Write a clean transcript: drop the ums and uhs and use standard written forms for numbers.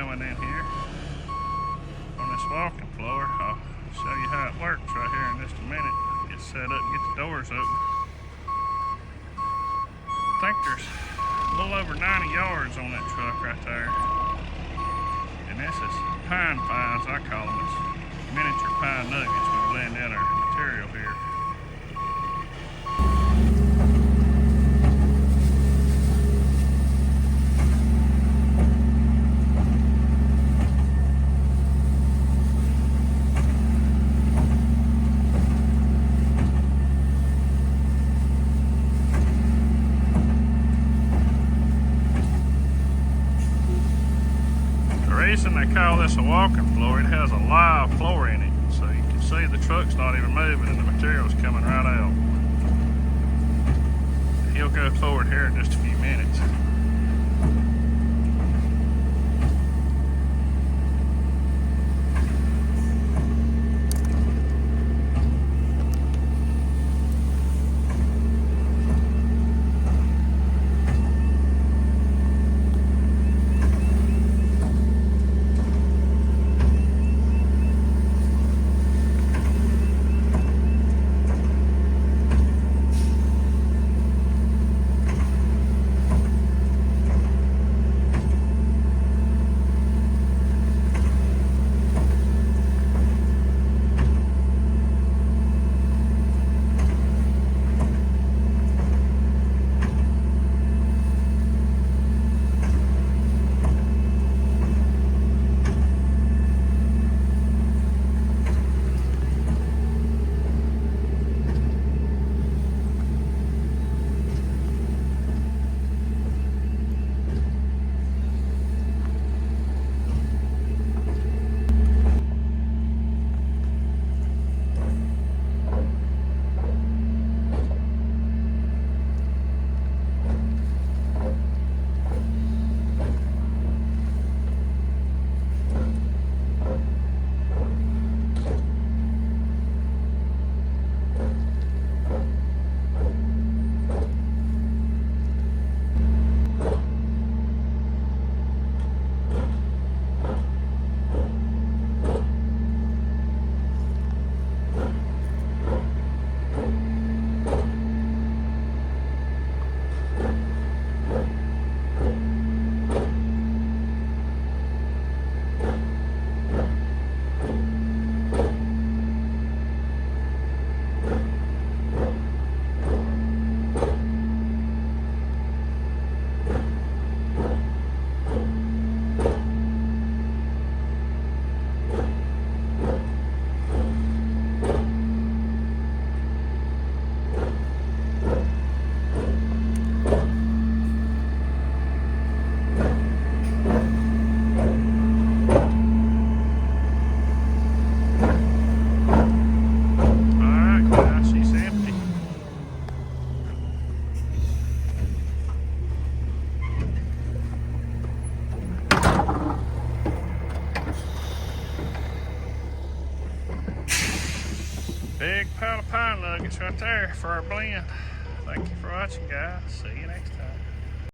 coming in here on this walking floor. I'll show you how it works right here in just a minute. Get set up, get the doors open. I think there's a little over 90 yards on that truck right there. And this is pine fines, I call them. It's miniature pine nuggets. We blend in our material here. The reason they call this a walking floor, it has a live floor in it, so you can see the truck's not even moving and the material's coming right out. He'll go forward here in just a few minutes. Big pile of pine nuggets right there for our blend. Thank you for watching, guys. See you next time.